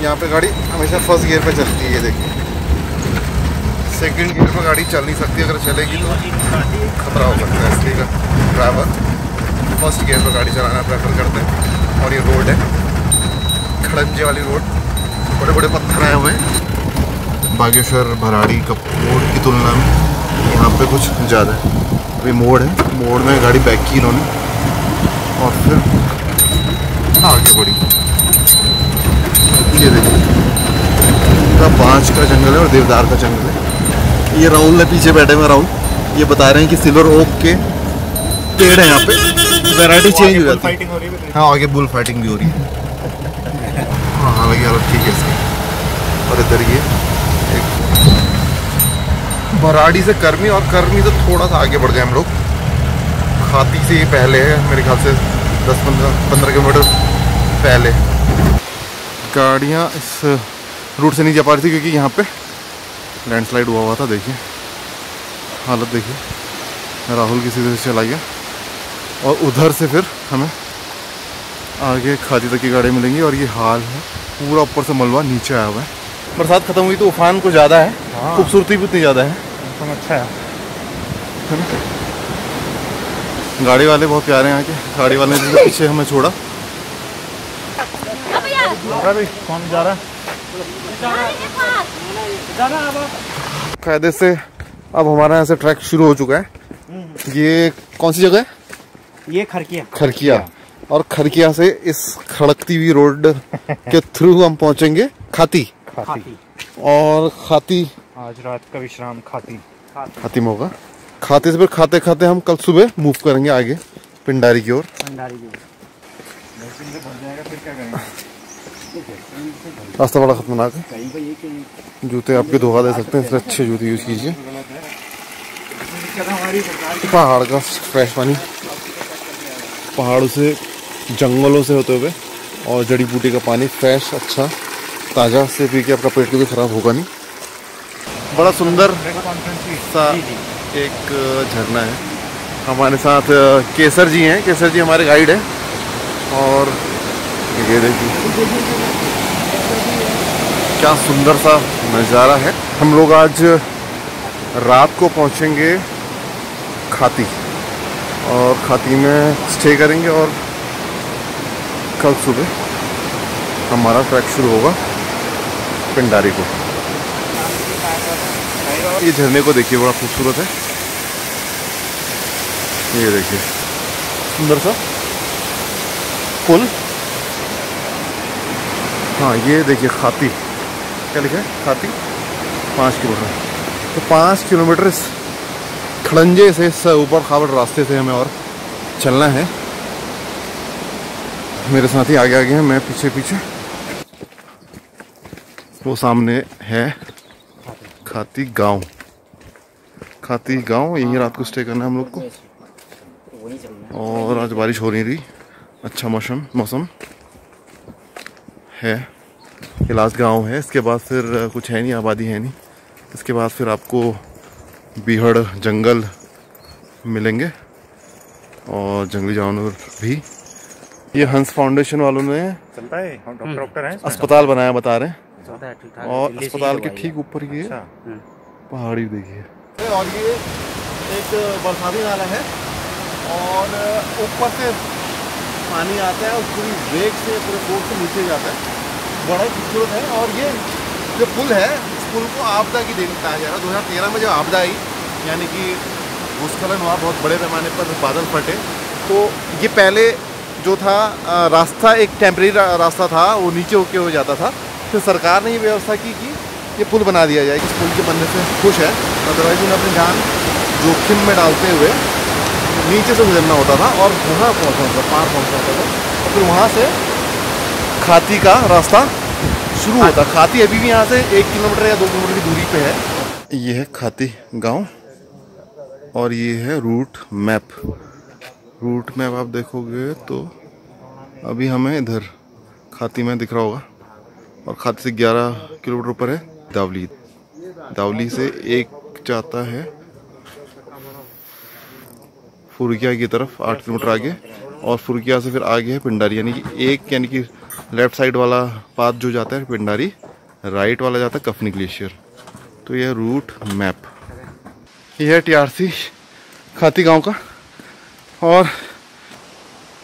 यहाँ पे गाड़ी हमेशा फर्स्ट गियर पे चलती है, ये देखिए। सेकंड गियर पे गाड़ी चल नहीं सकती, अगर चलेगी तो खतरा हो सकता है, इसलिए ड्राइवर फर्स्ट गियर पर गाड़ी चलाना प्रेफर करते हैं। और ये रोड है खड़ंजे वाली रोड, बड़े बड़े पत्थर आए हुए हैं। बागेश्वर भराड़ी कपकोट की तुलना में यहाँ पे कुछ ज़्यादा है। अभी मोड़ है, मोड़ में गाड़ी बैक की इन्होंने और फिर आगे बढ़ी। ये देखिए पूरा बांझ का जंगल है और देवदार का जंगल है। ये राहुल ने पीछे बैठे हुए, राहुल ये बता रहे हैं कि सिल्वर ओक के पेड़ है यहाँ पे, वैरायटी चेंज हो जाती है। हाँ आगे बुल फाइटिंग भी हो रही है। हाँ हालांकि हालत ठीक है इसकी। और इधर ये एक भराड़ी से कर्मी, और कर्मी से थोड़ा सा आगे बढ़ गए हम लोग। खाती से ये पहले है मेरे ख्याल से 10-15 किलोमीटर पहले। गाड़ियाँ इस रूट से नहीं जा पा रही थी क्योंकि यहाँ पे लैंडस्लाइड हुआ था। देखिए हालत देखिए, राहुल किसी तरह से चला गया और उधर से फिर हमें आगे खादी तक की गाड़ी मिलेंगी। और ये हाल है पूरा, ऊपर से मलबा नीचे आया हुआ है। बरसात खत्म हुई तो उफान कुछ ज़्यादा है, खूबसूरती भी उतनी ज़्यादा है, मौसम अच्छा है ना। गाड़ी वाले बहुत प्यारे हैं यहाँ के। गाड़ी वाले ने पीछे हमें छोड़ा। कौन जा रहा है? कायदे से अब हमारा यहाँ से ट्रैक शुरू हो चुका है। ये कौन सी जगह है? ये खरकिया। खरकिया। और खरकिया से इस खड़कती हुई रोड के थ्रू हम पहुंचेंगे खाती। और खाती आज रात का विश्राम खाती में होगा। खाते से फिर खाते खाते हम कल सुबह मूव करेंगे आगे पिंडारी की ओर। रास्ता बड़ा खतरनाक है, जूते आपके धोखा दे सकते हैं, इसलिए अच्छे जूते यूज कीजिए। पहाड़ का फ्रेश पानी, पहाड़ों से जंगलों से होते हुए और जड़ी बूटी का पानी फ्रेश अच्छा ताज़ा से पी के आपका पेट कभी खराब होगा नहीं। बड़ा सुंदर सा एक झरना है। हमारे साथ केसर जी हैं, केसर जी हमारे गाइड हैं। और ये देखिए क्या सुंदर सा नज़ारा है। हम लोग आज रात को पहुंचेंगे खाती और खाती में स्टे करेंगे और कल सुबह हमारा ट्रैक शुरू होगा पिंडारी को। ये झरने को देखिए, बड़ा खूबसूरत है। ये देखिए सुंदर सा पुल। हाँ ये देखिए खाती, क्या लिखा है? खाती 5 किलोमीटर। तो 5 किलोमीटर इस खड़ंजे से इस ऊपर खाबड़ रास्ते से हमें और चलना है। मेरे साथी आगे आगे हैं, मैं पीछे पीछे। वो सामने है खाती गांव। खाती गांव, यहीं रात को स्टे करना है हम लोग को। और आज बारिश हो नहीं रही, अच्छा मौसम है। ये लास्ट गांव है, इसके बाद फिर कुछ है नहीं, आबादी है नहीं। इसके बाद फिर आपको बीहड़ जंगल मिलेंगे और जंगली जानवर भी। ये हंस फाउंडेशन वालों ने चलता है, डॉक्टर हैं, अस्पताल बनाया बता रहे हैं। और अस्पताल के ठीक ऊपर ये पहाड़ी देखिए। और ये एक बरसाती नाला है और ऊपर से पानी आता है और पूरी वेग से पूरे कोर्ट से नीचे जाता है। बड़ा ही खूबसूरत है। और ये जो पुल है, इस पुल को आपदा की देन कहा जा रहा है। 2013 में जब आपदा आई, यानी कि भूस्खलन हुआ, बहुत बड़े पैमाने पर बादल फटे, तो ये पहले जो था रास्ता एक टेम्परेरी रास्ता था, वो नीचे होके हो जाता था। फिर सरकार ने ये व्यवस्था की कि ये पुल बना दिया जाए। इस पुल के बनने से खुश है, अदरवाइज उन्हें अपनी जान जोखिम में डालते हुए नीचे से गुजरना होता था और वहाँ पहुँचना होता था, पार पहुँचना होता था। और फिर वहाँ से खाती का रास्ता शुरू होता। खाती अभी भी यहाँ से 1 किलोमीटर या 2 किलोमीटर की दूरी पे है। ये है खाती गाँव और ये है रूट मैप। रूट मैप आप देखोगे तो अभी हमें इधर खाती में दिख रहा होगा। और खाती से 11 किलोमीटर ऊपर है दावली। दावली से एक जाता है फुरकिया की तरफ 8 किलोमीटर आगे, और फुरकिया से फिर आगे है पिंडारी। यानी कि लेफ्ट साइड वाला पाथ जो जाता है पिंडारी, राइट वाला जाता है कफनी ग्लेशियर। तो यह रूट मैप, यह है टीआरसी खाती गांव का। और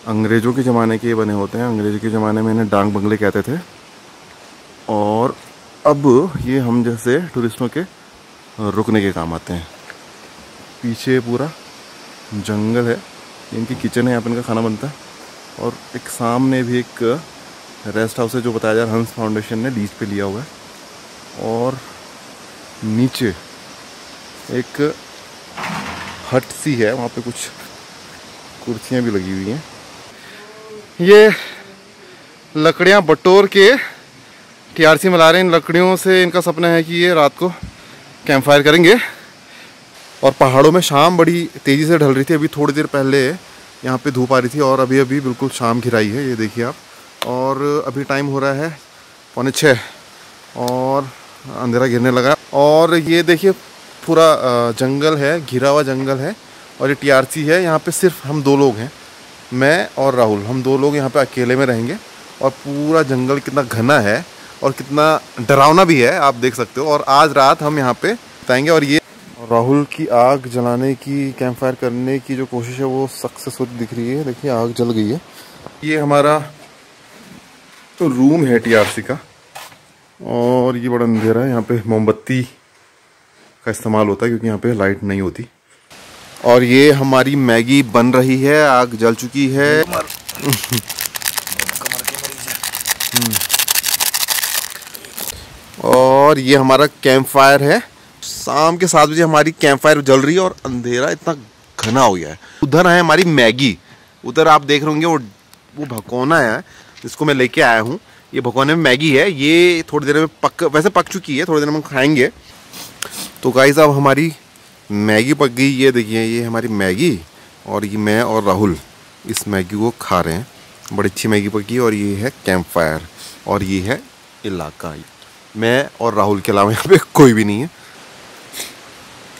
अंग्रेज़ों के ज़माने के ये बने होते हैं, अंग्रेज़ों के ज़माने में इन्हें डांग बंगले कहते थे। और अब ये हम जैसे टूरिस्टों के रुकने के काम आते हैं। पीछे पूरा जंगल है, इनकी किचन है, यहाँ पर इनका खाना बनता है। और एक सामने भी एक रेस्ट हाउस है जो बताया जा रहा है हंस फाउंडेशन ने लीज पे लिया हुआ है। और नीचे एक हट सी है, वहाँ पे कुछ कुर्सियाँ भी लगी हुई हैं। ये लकड़ियाँ बटोर के टीआरसी में ला रहे हैं। इन लकड़ियों से इनका सपना है कि ये रात को कैंप फायर करेंगे। और पहाड़ों में शाम बड़ी तेज़ी से ढल रही थी। अभी थोड़ी देर पहले यहाँ पे धूप आ रही थी और अभी अभी बिल्कुल शाम घिराई है, ये देखिए आप। और अभी टाइम हो रहा है 5:45 और अंधेरा घिरने लगा। और ये देखिए पूरा जंगल है, घिरा हुआ जंगल है। और ये टीआरसी है, यहाँ पे सिर्फ हम 2 लोग हैं, मैं और राहुल। हम 2 लोग यहाँ पे अकेले में रहेंगे। और पूरा जंगल कितना घना है और कितना डरावना भी है, आप देख सकते हो। और आज रात हम यहाँ पे बताएंगे। और ये राहुल की आग जलाने की, कैंप फायर करने की जो कोशिश है वो सक्सेस होती दिख रही है। देखिए आग जल गई है। ये हमारा तो रूम है टीआरसी का। और ये बड़ा अंधेरा है, यहाँ पे मोमबत्ती का इस्तेमाल होता है क्योंकि यहाँ पे लाइट नहीं होती। और ये हमारी मैगी बन रही है, आग जल चुकी है। और ये हमारा कैंप फायर है। शाम के 7 बजे हमारी कैंप फायर जल रही है और अंधेरा इतना घना हो गया है। उधर है हमारी मैगी, उधर आप देख रहे होंगे वो भगोना है जिसको मैं लेके आया हूँ। ये भगोने में मैगी है, ये थोड़ी देर में वैसे पक चुकी है, थोड़ी देर में हम खाएंगे। तो गाइस अब हमारी मैगी पक गई, ये देखिए ये हमारी मैगी। और ये मैं और राहुल इस मैगी को खा रहे हैं। बड़ी अच्छी मैगी पकी। और ये है कैंप फायर और ये है इलाका। मैं और राहुल के अलावा यहाँ पे कोई भी नहीं है।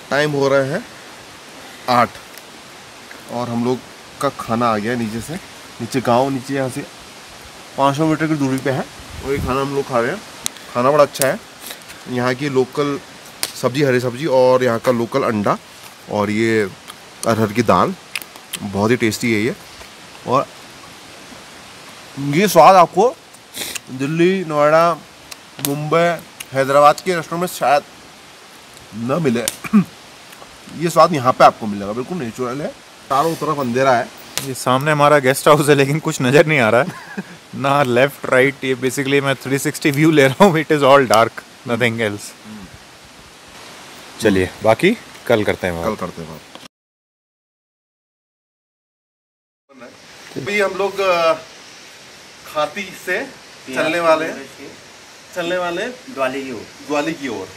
टाइम हो रहा है 8 और हम लोग का खाना आ गया नीचे से। नीचे गांव, नीचे यहाँ से 500 मीटर की दूरी पे है। वही खाना हम लोग खा रहे हैं। खाना बड़ा अच्छा है, यहाँ की लोकल सब्जी, हरी सब्जी और यहाँ का लोकल अंडा और ये अरहर की दाल, बहुत ही टेस्टी है ये। और ये स्वाद आपको दिल्ली, नोएडा, मुंबई, हैदराबाद के रेस्टोरेंट में शायद न मिले। ये स्वाद यहाँ पे आपको मिलेगा, बिल्कुल नेचुरल है। चारों तरफ अंधेरा है। ये सामने हमारा गेस्ट हाउस है लेकिन कुछ नज़र नहीं आ रहा है ना लेफ्ट राइट। ये बेसिकली मैं 360 व्यू ले रहा हूँ। It is all dark, nothing else. चलिए बाकी कल करते हैं। अभी हम लोग खाती से चलने वाले द्वाली की ओर।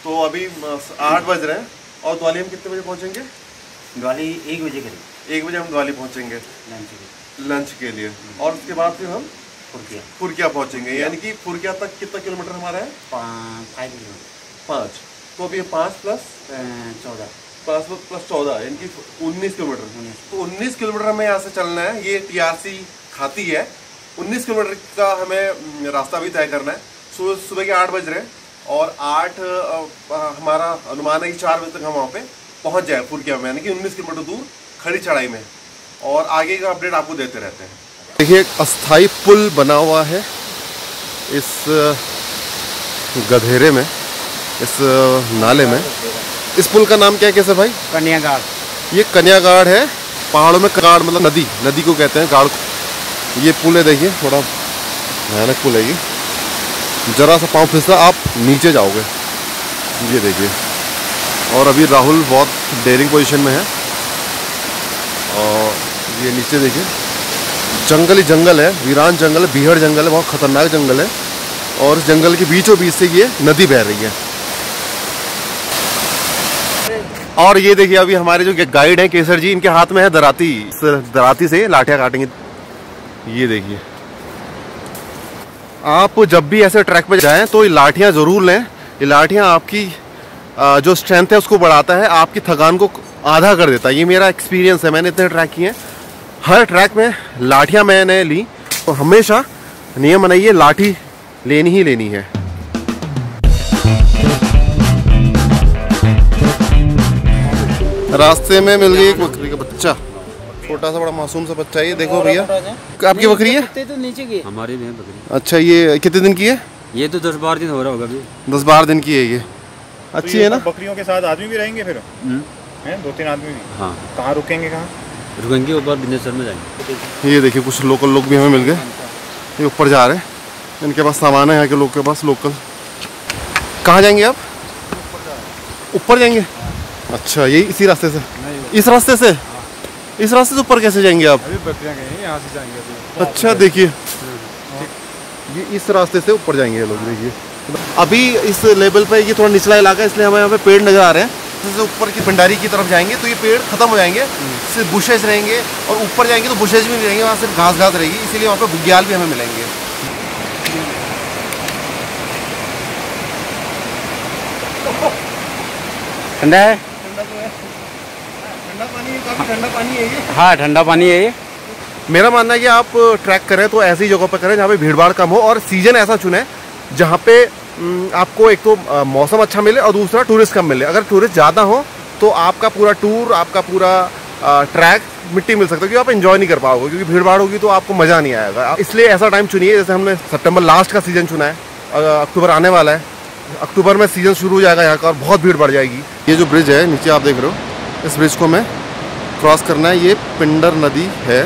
तो अभी 8 बज रहे हैं और द्वाली हम कितने बजे पहुंचेंगे? द्वाली 1 बजे करीब। 1 बजे हम द्वाली पहुंचेंगे लंच के लिए। और उसके बाद फिर हम फुरकिया पहुंचेंगे। यानी कि फुरकिया तक कितना किलोमीटर हमारा है? 5 किलोमीटर। 5। तो अभी 5 + 14, 5 + 14 यानी कि 19 किलोमीटर। तो 19 किलोमीटर हमें यहाँ से चलना है। ये टीआरसी खाती है। 19 किलोमीटर का हमें रास्ता भी तय करना है। सुबह के 8 बज रहे हैं और 8 हमारा अनुमान है कि 4 बजे तक हम वहाँ पे पहुँच जाए फुरकिया में, यानी कि 19 किलोमीटर दूर खड़ी चढ़ाई में। और आगे का अपडेट आपको देते रहते हैं। देखिए एक अस्थाई पुल बना हुआ है इस गधेरे में, इस नाले में। इस पुल का नाम क्या है कैसे भाई? कन्यागाड़। ये कन्यागाड़ है। पहाड़ों में गाड़ मतलब नदी को कहते हैं, गाड़ को। ये पुल है, देखिए थोड़ा भयानक पुल है ये। जरा सा पाँव फिसला आप नीचे जाओगे, ये देखिए। और अभी राहुल बहुत डेयरिंग पोजीशन में है। और ये नीचे देखिए जंगल ही जंगल है, वीरान जंगल है, बीहड़ जंगल है, बहुत खतरनाक जंगल है। और इस जंगल के बीचों बीच से ये नदी बह रही है। और ये देखिए अभी हमारे जो गाइड हैं केसर जी, इनके हाथ में है दराती। दराती से लाठियाँ काटेंगे। ये देखिए आप जब भी ऐसे ट्रैक पे जाएं तो ये लाठियाँ ज़रूर लें। ये लाठियाँ आपकी जो स्ट्रेंथ है उसको बढ़ाता है, आपकी थकान को आधा कर देता है। ये मेरा एक्सपीरियंस है, मैंने इतने ट्रैक किए हैं। हर ट्रैक में लाठियाँ मैंने ली तो हमेशा नियम बनाइए, लाठी लेनी ही लेनी है। रास्ते में मिल गई एक बकरी का बच्चा, छोटा सा बड़ा मासूम सा बच्चा। ये देखो भैया, आपकी बकरी है? तो नीचे की हमारी नहीं बकरी। अच्छा, ये कितने दिन की है? ये तो 10-12 दिन हो रहा होगा अभी। 10-12 दिन की है ये। अच्छी तो है ना? बकरियों के साथ आदमी भी रहेंगे फिर? हैं 2-3 आदमी भी? हाँ। कहाँ रुकेंगे? कहाँ रुकेंगे? ऊपर बिजनेसर में जाएंगे। ये देखिए कुछ लोकल लोग भी हमें मिल गए, ये ऊपर जा रहे हैं, इनके पास सामान है यहाँ के लोग के पास लोकल। कहाँ जाएंगे आप? ऊपर जाएंगे? अच्छा, यही इसी रास्ते से? इस रास्ते से? इस रास्ते से ऊपर कैसे जाएंगे आप? अभी बकरियाँ गई, यहाँ से जाएंगे अभी। अच्छा, देखिए ये इस रास्ते से ऊपर जाएंगे ये लोग। देखिए अभी इस लेवल पे ये थोड़ा निचला इलाका है, इसलिए हमें यहाँ पे पेड़ नजर आ रहे हैं। जैसे ऊपर की पिंडारी की तरफ जाएंगे तो ये पेड़ खत्म हो जाएंगे, सिर्फ बुशेज रहेंगे, और ऊपर जाएंगे तो बुशेज भी नहीं रहेंगे, वहाँ सिर्फ घास घास रहेगी, इसीलिए वहाँ पे बुग्याल भी हमें मिलेंगे। ठंडा है? ठंडा पानी, काफी ठंडा पानी है ये। हाँ, ठंडा पानी है ये। मेरा मानना है कि आप ट्रैक करें तो ऐसी जगह पर करें जहाँ पे भीड़ भाड़ कम हो, और सीजन ऐसा चुने जहाँ पे आपको एक तो मौसम अच्छा मिले और दूसरा टूरिस्ट कम मिले। अगर टूरिस्ट ज़्यादा हो तो आपका पूरा टूर, आपका पूरा ट्रैक मिट्टी मिल सकता है, क्योंकि आप एंजॉय नहीं कर पाओगे, क्योंकि भीड़ भाड़ होगी तो आपको मज़ा नहीं आएगा। इसलिए ऐसा टाइम चुनिए, जैसे हमने सितंबर लास्ट का सीज़न चुना है, अक्टूबर आने वाला है, अक्टूबर में सीज़न शुरू हो जाएगा यहाँ का और बहुत भीड़ बढ़ जाएगी। ये जो ब्रिज है नीचे आप देख रहे हो, इस ब्रिज को हमें क्रॉस करना है। ये पिंडर नदी है,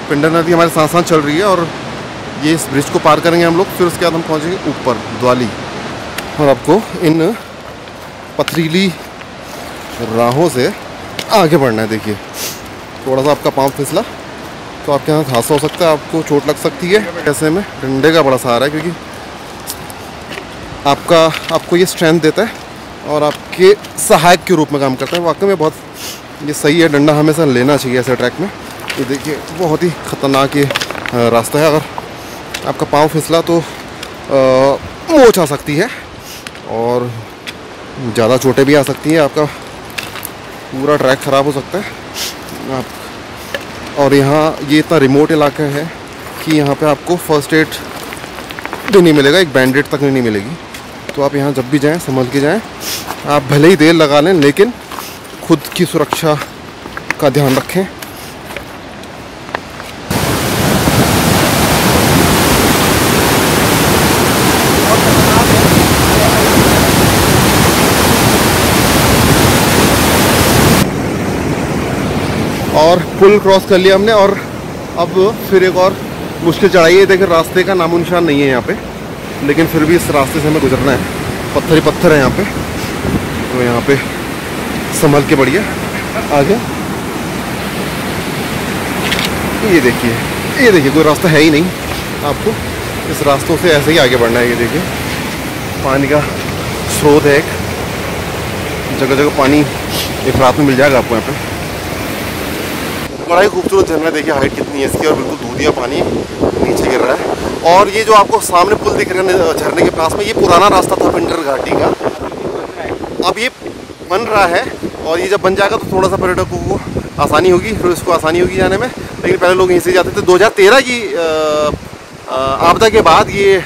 पिंडर नदी हमारे साथ साथ चल रही है, और ये इस ब्रिज को पार करेंगे हम लोग, फिर उसके बाद हम पहुँचेंगे ऊपर द्वाली। और आपको इन पथरीली राहों से आगे बढ़ना है। देखिए थोड़ा सा आपका पाँव फिसला तो आपके यहाँ हादसा हो सकता है, आपको चोट लग सकती है। ऐसे में डंडे का बड़ा सहारा है, क्योंकि आपको ये स्ट्रेंथ देता है और आपके सहायक के रूप में काम करता है। वाकई में बहुत ये सही है, डंडा हमेशा लेना चाहिए ऐसे ट्रैक में। ये देखिए बहुत ही ख़तरनाक ये रास्ता है, अगर आपका पाँव फिसला तो मोच आ सकती है और ज़्यादा चोटें भी आ सकती हैं, आपका पूरा ट्रैक ख़राब हो सकता है आप। और यहाँ ये इतना रिमोट इलाका है कि यहाँ पे आपको फर्स्ट एड भी नहीं मिलेगा, एक बैंडेड तक नहीं मिलेगी। तो आप यहाँ जब भी जाएं संभल के जाएं। आप भले ही देर लगा लें, लेकिन खुद की सुरक्षा का ध्यान रखें। और पुल क्रॉस कर लिया हमने, और अब फिर एक और मुश्किल चढ़ाई है। देखिए रास्ते का नामो निशान नहीं है यहाँ पे, लेकिन फिर भी इस रास्ते से हमें गुजरना है। पत्थर ही पत्थर है यहाँ पे, तो यहाँ पे संभल के बढ़िए आगे। ये देखिए कोई रास्ता है ही नहीं, आपको इस रास्तों से ऐसे ही आगे बढ़ना है। ये देखिए पानी का स्रोत है, एक जगह जगह पानी एक रात में मिल जाएगा आपको यहाँ पे। बड़ा ही खूबसूरत झरना, देखिए हाइट कितनी है इसकी, और बिल्कुल दूधिया पानी नीचे गिर रहा है। और ये जो आपको सामने पुल दिख रहा है झरने के पास में, ये पुराना रास्ता था पिंडर घाटी का, अब ये बन रहा है, और ये जब बन जाएगा तो थोड़ा सा पर्यटकों को आसानी होगी, फिर उसको आसानी होगी जाने में। लेकिन पहले लोग यहीं से जाते थे। 2013 की आपदा के बाद ये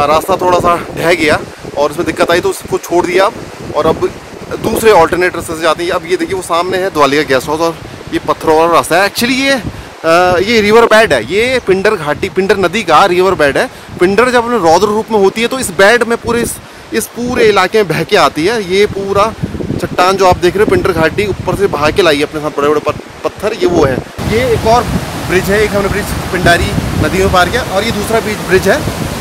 रास्ता थोड़ा सा ढह गया और उसमें दिक्कत आई, तो उसको छोड़ दिया अब, और अब दूसरे ऑल्टरनेट रास्ते से जाते हैं। अब ये देखिए वो सामने है द्वाली का गेस्ट हाउस, और ये पत्थरों वाला रास्ता है। एक्चुअली ये रिवर बेड है, ये पिंडर घाटी, पिंडर नदी का रिवर बेड है। पिंडर जब अपने रौद्र रूप में होती है तो इस बेड में पूरे इस पूरे इलाके में बह के आती है। ये पूरा चट्टान जो आप देख रहे हो पिंडर घाटी ऊपर से बहा के लाई है अपने साथ बड़े बड़े पत्थर, ये वो है। ये एक और ब्रिज है, एक हमने ब्रिज पिंडारी नदी में पार किया, और ये दूसरा ब्रिज है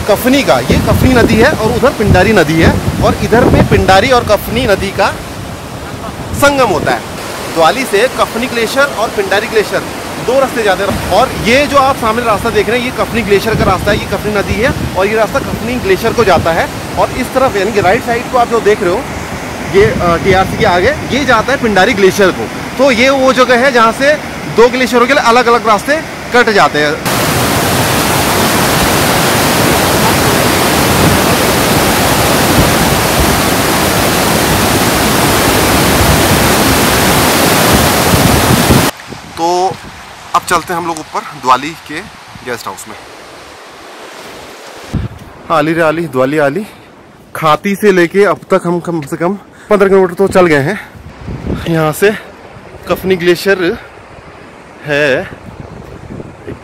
कफनी का। ये कफनी नदी है और उधर पिंडारी नदी है, और इधर पे पिंडारी और कफनी नदी का संगम होता है। द्वाली से कफनी ग्लेशियर और पिंडारी ग्लेशियर दो रास्ते जाते हैं, और ये जो आप सामने रास्ता देख रहे हैं ये कफनी ग्लेशियर का रास्ता है। ये कफनी नदी है और ये रास्ता कफनी ग्लेशियर को जाता है, और इस तरफ यानी कि राइट साइड को आप जो देख रहे हो ये TRC के आगे ये जाता है पिंडारी ग्लेशियर को। तो ये वो जगह है जहाँ से दो ग्लेशियरों के लिए अलग अलग रास्ते कट जाते हैं। तो अब चलते हैं हम लोग ऊपर द्वाली के गेस्ट हाउस में। आली रे आली, द्वाली आली। खाती से लेके अब तक हम कम से कम 15 किलोमीटर तो चल गए हैं। यहाँ से कफनी ग्लेशियर है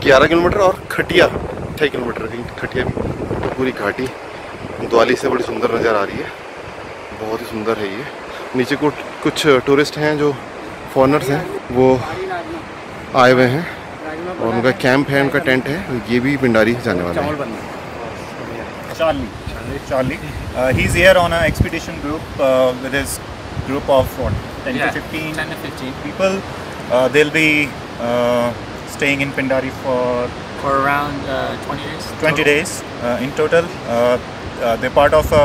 11 किलोमीटर और खटिया 6 किलोमीटर की। खटिया भी पूरी घाटी द्वाली से बड़ी सुंदर नज़र आ रही है, बहुत ही सुंदर है ये। नीचे कुछ टूरिस्ट हैं जो फॉरेनर्स हैं, वो आए हुए हैं और उनका कैंप है, उनका टेंट है। ये भी पिंडारी जाने वाला है। Charlie. He's here on an expedition group with his group of 10 to 15 people. They'll be staying in Pindari for around 20 days. 20 days in total. They're part of a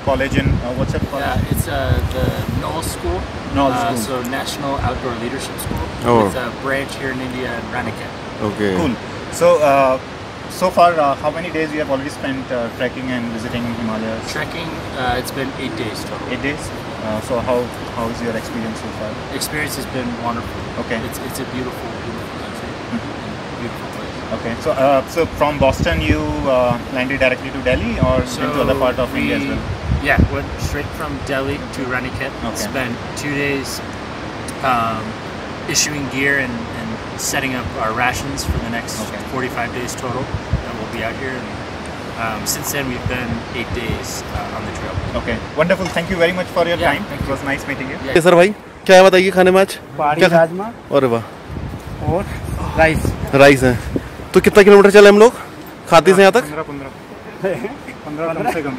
college in what's it called? Yeah, it's the Knoll School. Knoll School. So National Outdoor Leadership School. Oh. It's a branch here in India in Raniket. Okay. Cool. So. So far, how many days you have already spent trekking and visiting Himalayas? Trekking, it's been 8 days total. 8 days. So how is your experience so far? Experience has been wonderful. Okay. It's a beautiful, beautiful country, beautiful place. Okay. So from Boston you landed directly to Delhi or into other part of India as well? Yeah, went straight from Delhi to Raniket. Okay. Spent 2 days issuing gear and setting up our rations for the next 45 days total, and we'll be out here. And since then, we've been 8 days on the trail. Okay, wonderful. Thank you very much for your time. Thank It was nice meeting you. Yeah. Sir भाई क्या है बताइए खाने में आज? पहाड़ी राजमा अरे वाह, और राइस। राइस है। तो कितना किलोमीटर चले हम लोग खाती से यहाँ तक? 15 कम से कम।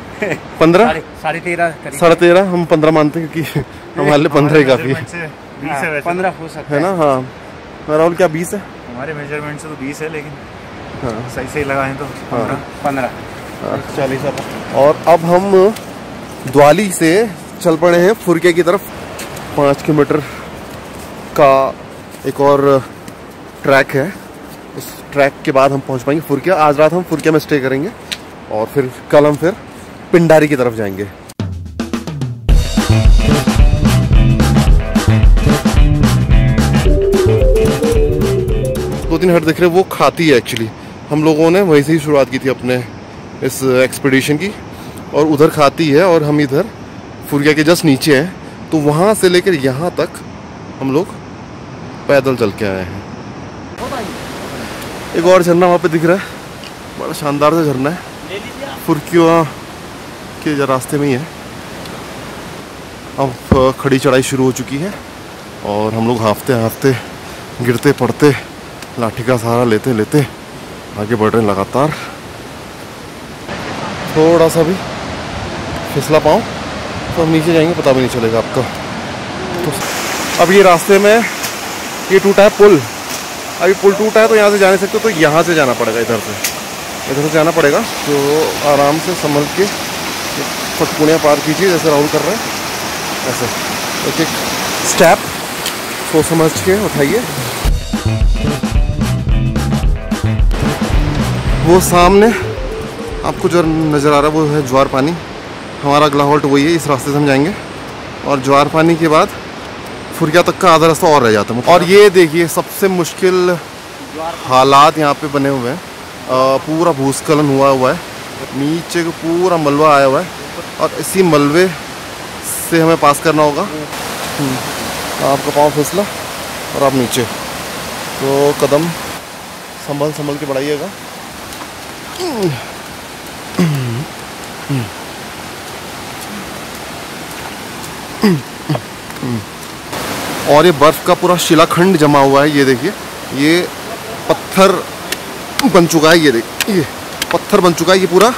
15? 13.5 13.5 हम 15 मानते हैं क्योंकि हमारे लिए 15 ही काफी है। 15 हो सकता है ना? हाँ राहुल, क्या 20 है? हमारे मेजरमेंट से तो 20 है, लेकिन हाँ सही लगाएं तो 15। 40। और अब हम द्वाली से चल पड़े हैं फुरके की तरफ। 5 किलोमीटर का एक और ट्रैक है, उस ट्रैक के बाद हम पहुंच पाएंगे फुरकिया। आज रात हम फुरकिया में स्टे करेंगे और फिर कल हम फिर पिंडारी की तरफ जाएंगे। दो तीन हट दिख रहे हैं, वो खाती है एक्चुअली। हम लोगों ने वहीं से ही शुरुआत की थी अपने इस एक्सपीडिशन की, और उधर खाती है और हम इधर फुरकिया के जस्ट नीचे हैं। तो वहाँ से लेकर यहाँ तक हम लोग पैदल चल के आए हैं। एक और झरना वहाँ पे दिख रहा है, बड़ा शानदार सा झरना है, फुरकिया के रास्ते में ही है। अब खड़ी चढ़ाई शुरू हो चुकी है और हम लोग हाफते हाफते, गिरते पड़ते, लाठी का सहारा लेते लेते आगे बढ़ रहे हैं लगातार। थोड़ा सा भी फिसला पाऊँ तो हम नीचे जाएंगे, पता भी नहीं चलेगा आपको। तो अब ये रास्ते में ये टूटा है पुल, अभी पुल टूटा है तो यहाँ से जा नहीं सकते, तो यहाँ से जाना पड़ेगा, इधर से जाना पड़ेगा। तो आराम से संभल के फटकुनियाँ पार कीजिए, जैसे राहुल कर रहे हैं ऐसे, एक एक स्टेप सोच समझ के उठाइए। वो सामने आपको जो नज़र आ रहा है वो है ज्वार पानी। हमारा अगला हॉल्ट वही है, इस रास्ते से हम जाएंगे और ज्वार पानी के बाद फुरकिया तक का आधा रास्ता और रह जाता है। और ये देखिए सबसे मुश्किल हालात यहाँ पे बने हुए हैं, पूरा भूस्खलन हुआ है, नीचे को पूरा मलबा आया हुआ है और इसी मलबे से हमें पास करना होगा। आपका पाँव फिसला और आप नीचे, तो कदम संभल के बढ़ाइएगा। और ये बर्फ का पूरा शिलाखंड जमा हुआ है, ये देखिए, ये पत्थर बन चुका है, ये देखिए ये पत्थर बन चुका है ये पूरा।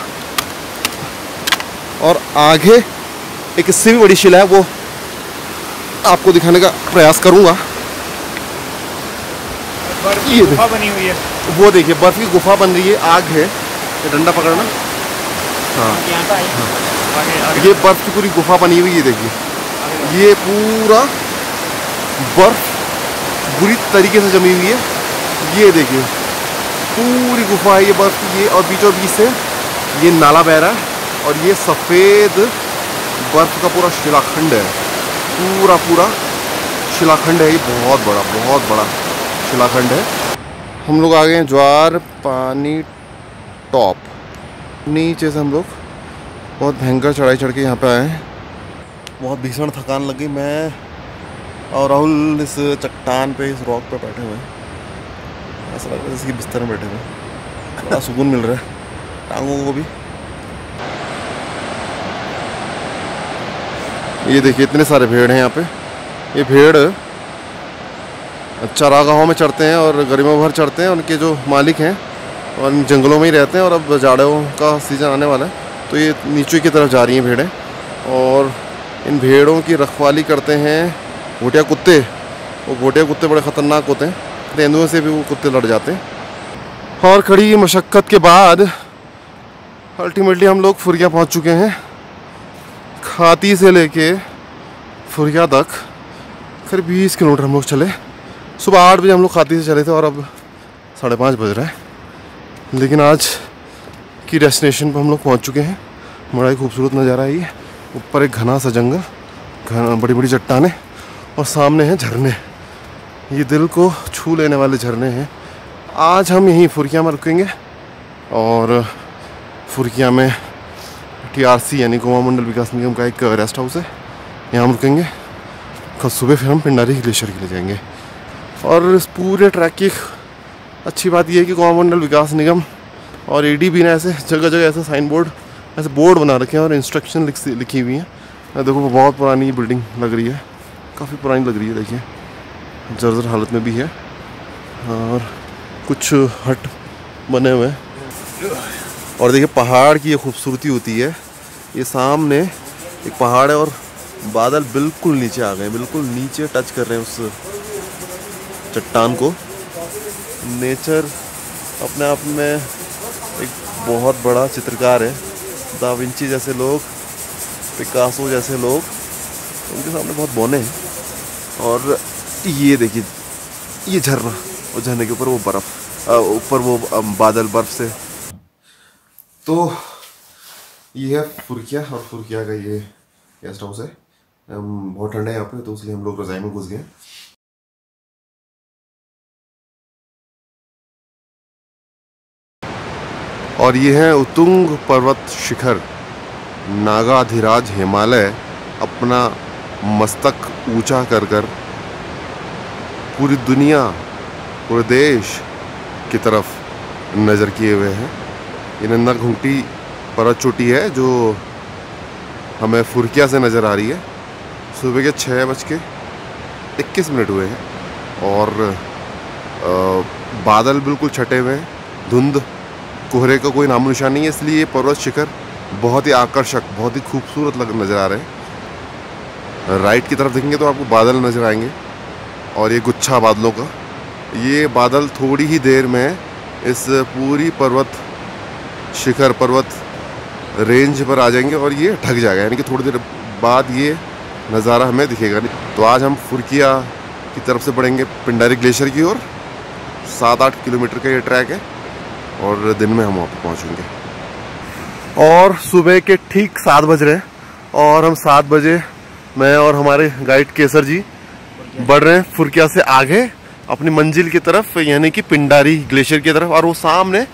और आगे एक इससे भी बड़ी शिला है, वो आपको दिखाने का प्रयास करूंगा। ये गुफा बनी हुई है, वो देखिए बर्फ की गुफा बन रही है, आग है, ये डंडा पकड़ना। हाँ, ये बर्फ की पूरी गुफा बनी हुई है, देखिए ये पूरा बर्फ बुरी तरीके से जमी हुई है, ये देखिए पूरी गुफा है ये बर्फ की, ये और बीचों बीच से ये नाला बह रहा है और ये सफ़ेद बर्फ का पूरा शिलाखंड है, पूरा शिलाखंड है, ये बहुत बड़ा शिलाखंड है। हम लोग आ गए हैं ज्वार पानी टॉप, नीचे से हम लोग बहुत भयंकर चढ़ाई चढ़ के यहाँ पे आए हैं। बहुत भीषण थकान लगी। मैं और राहुल इस चट्टान पे, इस रॉक पे बैठे हुए हैं। ऐसा लग रहा है जैसे कि बिस्तर में बैठे हुए हैं। बड़ा सुकून मिल रहा है टांगों को भी। ये देखिए इतने सारे भेड़ हैं यहाँ पे। ये भेड़ चरागाहों में चढ़ते हैं और गर्मियों भर चढ़ते हैं। उनके जो मालिक हैं और इन जंगलों में ही रहते हैं। और अब जाड़ों का सीज़न आने वाला है तो ये नीचे की तरफ जा रही हैं भेड़ें। और इन भेड़ों की रखवाली करते हैं भोटिया कुत्ते। वो भोटिया कुत्ते बड़े ख़तरनाक होते हैं, तेंदुओं से भी वो कुत्ते लड़ जाते हैं। और कड़ी मशक्क़त के बाद अल्टीमेटली हम लोग फुरिया पहुंच चुके हैं। खाती से लेके फुरिया तक करीब 20 किलोमीटर हम लोग चले। सुबह 8 बजे हम लोग खाती से चले थे और अब 5:30 बज रहा है। लेकिन आज की डेस्टिनेशन पर हम लोग पहुंच चुके हैं। बड़ा ही खूबसूरत नज़ारा है ये। ऊपर एक घना सा जंगल, बड़ी बड़ी चट्टानें और सामने हैं झरने। ये दिल को छू लेने वाले झरने हैं। आज हम यहीं फुरकिया में रुकेंगे और फुरकिया में TRC यानी गोवा मंडल विकास निगम का एक रेस्ट हाउस है, यहाँ हम रुकेंगे। कल सुबह फिर हम पिंडारी ग्लेशियर के लिए जाएंगे। और इस पूरे ट्रैक की अच्छी बात यह है कि गोवा मंडल विकास निगम और ADB ने ऐसे जगह जगह ऐसे साइन बोर्ड, ऐसे बोर्ड बना रखे हैं और इंस्ट्रक्शन लिखी हुई हैं। देखो बहुत पुरानी बिल्डिंग लग रही है, काफ़ी पुरानी लग रही है। देखिए जर्जर हालत में भी है और कुछ हट बने हुए हैं। और देखिए पहाड़ की ये खूबसूरती होती है। ये सामने एक पहाड़ है और बादल बिल्कुल नीचे आ गए, बिल्कुल नीचे टच कर रहे हैं उस चट्टान को। नेचर अपने आप में एक बहुत बड़ा चित्रकार है। दा विंची जैसे लोग, पिकासो जैसे लोग, उनके सामने बहुत बौने हैं। और ये देखिए ये झरना, और झरने के ऊपर वो बर्फ़, ऊपर वो बादल बर्फ़ से। तो ये है फुरकिया और फुरकिया का ये गेस्ट हाउस है। बहुत ठंडा है यहाँ पे तो इसलिए हम लोग रज़ाई में घुस गए। और ये है उत्तुंग पर्वत शिखर। नागाधिराज हिमालय अपना मस्तक ऊंचा कर कर पूरी दुनिया, पूरे देश की तरफ नज़र किए हुए हैं। ये नंदा घुंटी पर्वत चोटी है जो हमें फुरकिया से नज़र आ रही है। सुबह के 6:21 हुए हैं और बादल बिल्कुल छटे हुए हैं। धुंध कोहरे का कोई नामो निशान नहीं है, इसलिए ये पर्वत शिखर बहुत ही आकर्षक, बहुत ही खूबसूरत नज़र आ रहे हैं। राइट की तरफ देखेंगे तो आपको बादल नज़र आएंगे और ये गुच्छा बादलों का। ये बादल थोड़ी ही देर में इस पूरी पर्वत शिखर, पर्वत रेंज पर आ जाएंगे और ये ढक जाएगा, यानी कि थोड़ी देर बाद ये नज़ारा हमें दिखेगा नहीं। तो आज हम फुरकिया की तरफ से बढ़ेंगे पिंडारी ग्लेशियर की ओर। 7-8 किलोमीटर का ये ट्रैक है और दिन में हम वहाँ पर पहुँचेंगे। और सुबह के ठीक 7 बज रहे हैं और हम 7 बजे मैं और हमारे गाइड केसर जी बढ़ रहे हैं फुरकिया से आगे अपनी मंजिल की तरफ, यानी कि पिंडारी ग्लेशियर की तरफ। और वो सामने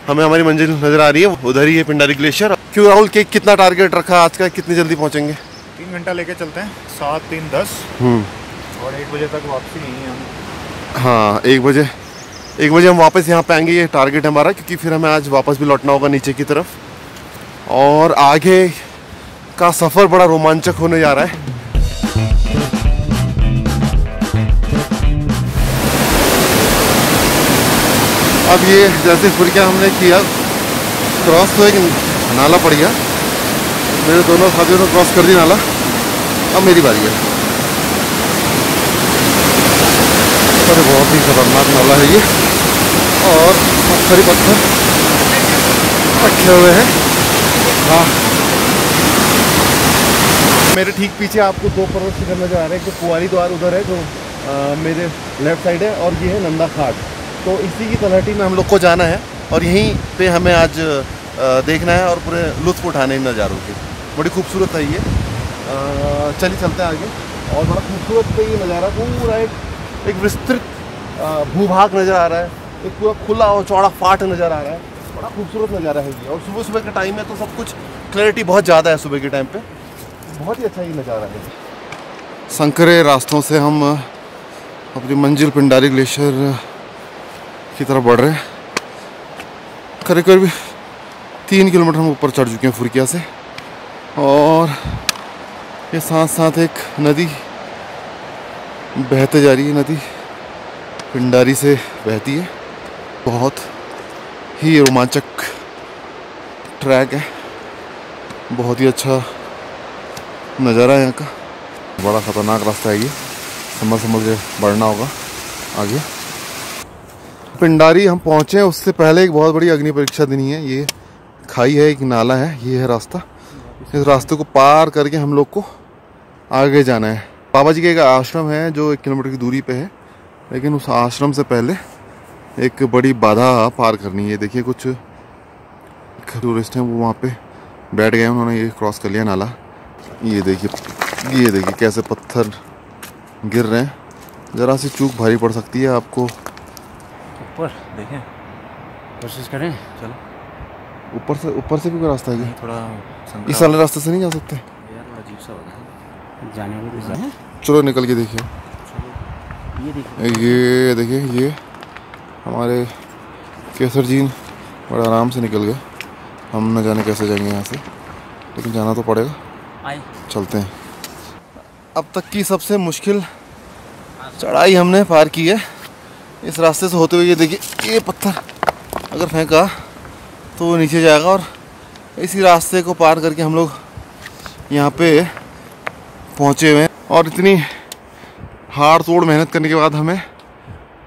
हमें हमारी मंजिल नज़र आ रही है, उधर ही है पिंडारी ग्लेशियर। क्यों राहुल के कितना टारगेट रखा आज का, कितनी जल्दी पहुँचेंगे? 3 घंटा लेके चलते हैं, 7-3-10 और 1 बजे तक वापसी नहीं है हम। हाँ 1 बजे हम वापस यहाँ पे आएंगे, ये टारगेट हमारा, क्योंकि फिर हमें आज वापस भी लौटना होगा नीचे की तरफ। और आगे का सफ़र बड़ा रोमांचक होने जा रहा है। अब ये जैसे फुरकिया हमने किया क्रॉस, तो एक नाला पड़ गया। मेरे दोनों साथियों ने क्रॉस कर दी नाला। अब मेरी बारी है। पर बहुत ही खतरनाक नाला है ये और पत्थर ही पत्थर रखे हुए हैं। हाँ मेरे ठीक पीछे आपको 2 पर्वत शिखर नज़र आ रहे हैं। जो कुंवारी द्वार उधर है, जो मेरे लेफ्ट साइड है, और ये है नंदा घाट। तो इसी की तलहटी में हम लोग को जाना है और यहीं पे हमें आज देखना है और पूरे लुत्फ़ उठाने इन नज़ारों की। बड़ी खूबसूरत है ये। चलिए चलते हैं आगे। और बड़ा खूबसूरत है ये नज़ारा। पूरा एक विस्तृत भूभाग नज़र आ रहा है, एक पूरा खुला और चौड़ा फाट नज़र आ रहा है और बड़ा खूबसूरत नज़ारा है ये। और सुबह सुबह का टाइम है तो सब कुछ क्लैरिटी बहुत ज़्यादा है सुबह के टाइम पे, बहुत ही अच्छा ये नज़ारा है। संकरे रास्तों से हम अपनी मंजिल पिंडारी ग्लेशियर की तरफ बढ़ रहे हैं। करीब करीब 3 किलोमीटर हम ऊपर चढ़ चुके हैं फुरकिया से, और ये साथ साथ एक नदी बहते जा रही है। नदी पिंडारी से बहती है। बहुत ही रोमांचक ट्रैक है, बहुत ही अच्छा नज़ारा है यहाँ का। बड़ा ख़तरनाक रास्ता है ये, समझ के बढ़ना होगा आगे। पिंडारी हम पहुँचे, उससे पहले एक बहुत बड़ी अग्नि परीक्षा देनी है। ये खाई है, एक नाला है, ये है रास्ता। इस रास्ते को पार करके हम लोग को आगे जाना है। बाबा जी का एक आश्रम है जो 1 किलोमीटर की दूरी पे है, लेकिन उस आश्रम से पहले एक बड़ी बाधा पार करनी है। देखिए कुछ टूरिस्ट हैं वो वहाँ पे बैठ गए, उन्होंने ये क्रॉस कर लिया नाला। ये देखिए कैसे पत्थर गिर रहे हैं। ज़रा सी चूक भारी पड़ सकती है आपको। ऊपर देखें, कोशिश करें। चलो ऊपर से भी कोई रास्ता है? थोड़ा इस वाले रास्ते से नहीं जा सकते यार, अजीब सा होगा जाने में भी है। चलो निकल के देखिए। ये देखिए ये हमारे केसर जी बड़े आराम से निकल गए। हम न जाने कैसे जाएंगे यहाँ से, लेकिन जाना तो पड़ेगा। चलते हैं। अब तक की सबसे मुश्किल चढ़ाई हमने पार की है इस रास्ते से होते हुए। ये देखिए ये पत्थर अगर फेंका तो वो नीचे जाएगा, और इसी रास्ते को पार करके हम लोग यहाँ पे पहुँचे हुए हैं। और इतनी हाड़ तोड़ मेहनत करने के बाद हमें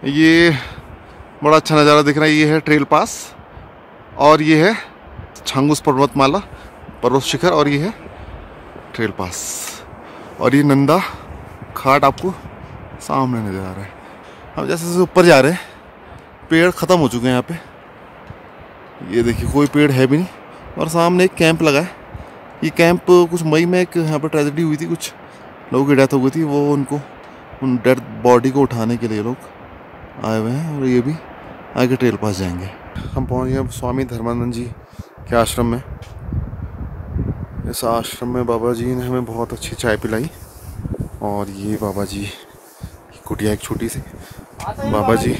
ये बड़ा अच्छा नज़ारा दिख रहा है। ये है ट्रेल पास, और ये है छांगुस पर्वतमाला पर्वत शिखर, और ये है ट्रेल पास, और ये नंदा घाट आपको सामने नज़र आ रहा है। हम जैसे जैसे ऊपर जा रहे हैं पेड़ ख़त्म हो चुके हैं यहाँ पे। ये देखिए कोई पेड़ है भी नहीं, और सामने एक कैंप लगा है। ये कैंप कुछ मई में एक यहाँ पर ट्रेजेडी हुई थी, कुछ लोगों की डेथ हो गई थी, वो उन डेड बॉडी को उठाने के लिए लोग आए हुए हैं। और ये भी आगे ट्रेल पास जाएंगे। हम पहुँच गए स्वामी धर्मानंद जी के आश्रम में। इस आश्रम में बाबा जी ने हमें बहुत अच्छी चाय पिलाई, और ये बाबा जी की कुटिया एक छोटी सी। बाबा जी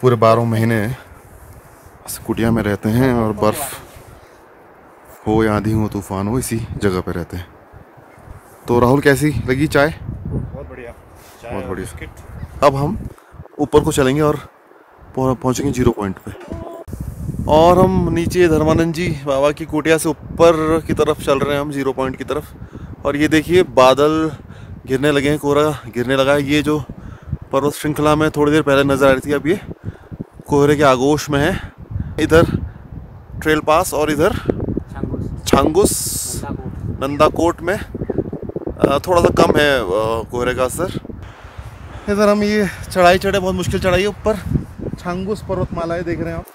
पूरे 12 महीने इस कुटिया में रहते हैं, और बर्फ़ हो या आंधी हो तूफान हो इसी जगह पे रहते हैं। तो राहुल कैसी लगी चाय? बहुत बढ़िया, बहुत बढ़िया। अब हम ऊपर को चलेंगे और पहुंचेंगे 0 पॉइंट पे, और हम नीचे धर्मानंद जी बाबा की कुटिया से ऊपर की तरफ चल रहे हैं हम 0 पॉइंट की तरफ। और ये देखिए बादल गिरने लगे हैं, कोहरा गिरने लगा है। ये जो पर्वत श्रृंखला में थोड़ी देर पहले नज़र आ रही थी, अब ये कोहरे के आगोश में है। इधर ट्रेल पास और इधर छांगुस नंदाकोट में थोड़ा सा कम है कोहरे का असर। इधर हम ये चढ़ाई चढ़े, बहुत मुश्किल चढ़ाई है ऊपर। छांगुस पर्वतमाला है, देख रहे हैं आप,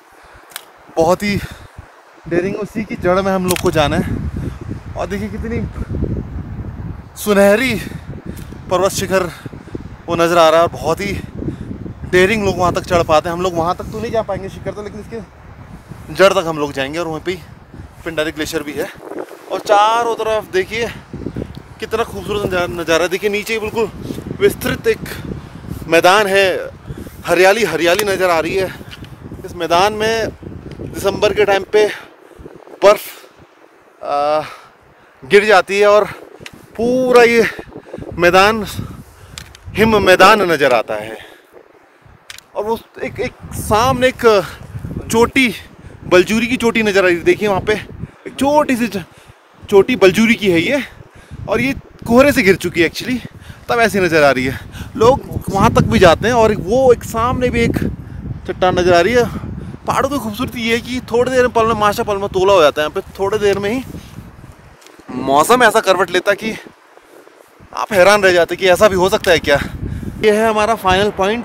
बहुत ही डेयरिंग। उसी की जड़ में हम लोग को जाना है। और देखिए कितनी सुनहरी पर्वत शिखर वो नज़र आ रहा है, और बहुत ही डेयरिंग लोग वहाँ तक चढ़ पाते हैं। हम लोग वहाँ तक तो नहीं जा पाएंगे शिखर तो, लेकिन इसके जड़ तक हम लोग जाएंगे, और वहीं पे पिंडारी ग्लेशियर भी है। और चारों तरफ देखिए कितना खूबसूरत नज़ारा। देखिए नीचे बिल्कुल विस्तृत एक मैदान है, हरियाली हरियाली नज़र आ रही है। इस मैदान में दिसंबर के टाइम पे बर्फ़ गिर जाती है, और पूरा ये मैदान हिम मैदान नज़र आता है। और वो एक सामने एक चोटी, बलजूरी की चोटी नज़र आ रही है। देखिए वहाँ पे एक छोटी सी चोटी बलजूरी की है ये, और ये कोहरे से गिर चुकी है एक्चुअली, तब ऐसी नज़र आ रही है। लोग वहाँ तक भी जाते हैं। और वो एक सामने भी एक चट्टान नज़र आ रही है। पहाड़ों की खूबसूरती ये है कि थोड़ी देर में पल में माशा पल में तोला हो जाता है। यहाँ पे थोड़ी देर में ही मौसम ऐसा करवट लेता कि आप हैरान रह जाते कि ऐसा भी हो सकता है क्या। ये है हमारा फाइनल पॉइंट,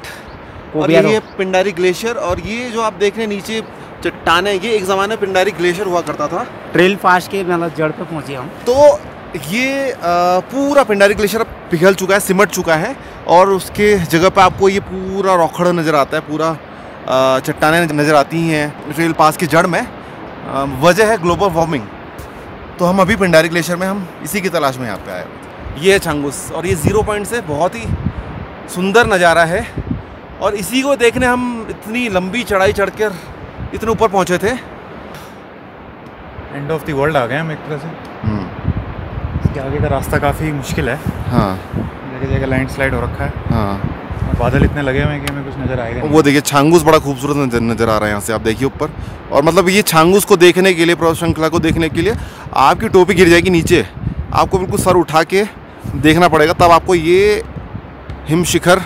और ये है पिंडारी ग्लेशियर। और ये जो आप देख रहे हैं नीचे चट्टानें, ये एक ज़माने में पिंडारी ग्लेशियर हुआ करता था। ट्रेल पास के मतलब जड़ पे पहुंचे हम। तो ये पूरा पिंडारी ग्लेशियर अब पिघल चुका है, सिमट चुका है, और उसके जगह पे आपको ये पूरा रौखड़ नज़र आता है, पूरा चट्टानें नज़र आती हैं रेल पास की जड़ में। वजह है ग्लोबल वार्मिंग। तो हम अभी पिंडारी ग्लेशियर में हम इसी की तलाश में यहाँ पे आए। ये है छांगुस और ये 0 पॉइंट से बहुत ही सुंदर नज़ारा है और इसी को देखने हम इतनी लंबी चढ़ाई चढ़कर इतने ऊपर पहुँचे थे। एंड ऑफ द वर्ल्ड आ गए हम एक तरह से। इसके आगे का रास्ता काफ़ी मुश्किल है। हाँ, जगह जगह लैंडस्लाइड हो रखा है। हाँ, बादल इतने लगे हुए हैं कि हमें कुछ नज़र आएगा। वो देखिए छांगुस बड़ा खूबसूरत नज़र आ रहा है यहाँ से, आप देखिए ऊपर। और मतलब ये छांगुस को देखने के लिए, पर्वत श्रृंखला को देखने के लिए आपकी टोपी गिर जाएगी नीचे, आपको बिल्कुल सर उठा के देखना पड़ेगा, तब आपको ये हिम शिखर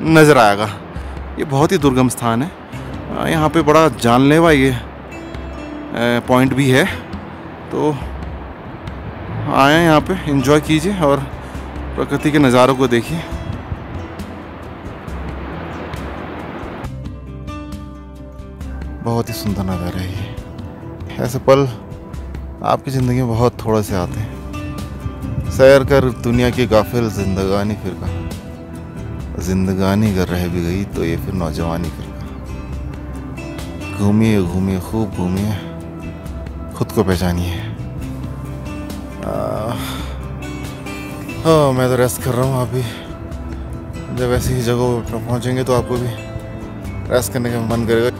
नज़र आएगा। ये बहुत ही दुर्गम स्थान है। यहाँ पे बड़ा जानलेवा ये पॉइंट भी है। तो आए यहाँ पे, एंजॉय कीजिए और प्रकृति के नज़ारों को देखिए। बहुत ही सुंदर नज़ारा है ये। ऐसे पल आपकी ज़िंदगी में बहुत थोड़े से आते हैं। सैर कर दुनिया की गाफिल जिंदगानी फिरका, जिंदगानी अगर रह भी गई तो ये फिर नौजवानी फिरका। घूमिए घूमिए, खूब घूमिए, खुद को पहचानिए। हाँ, मैं तो रेस्ट कर रहा हूँ। आप भी जब ऐसी ही जगहों पर पहुँचेंगे तो आपको भी रेस्ट करने का मन करेगा।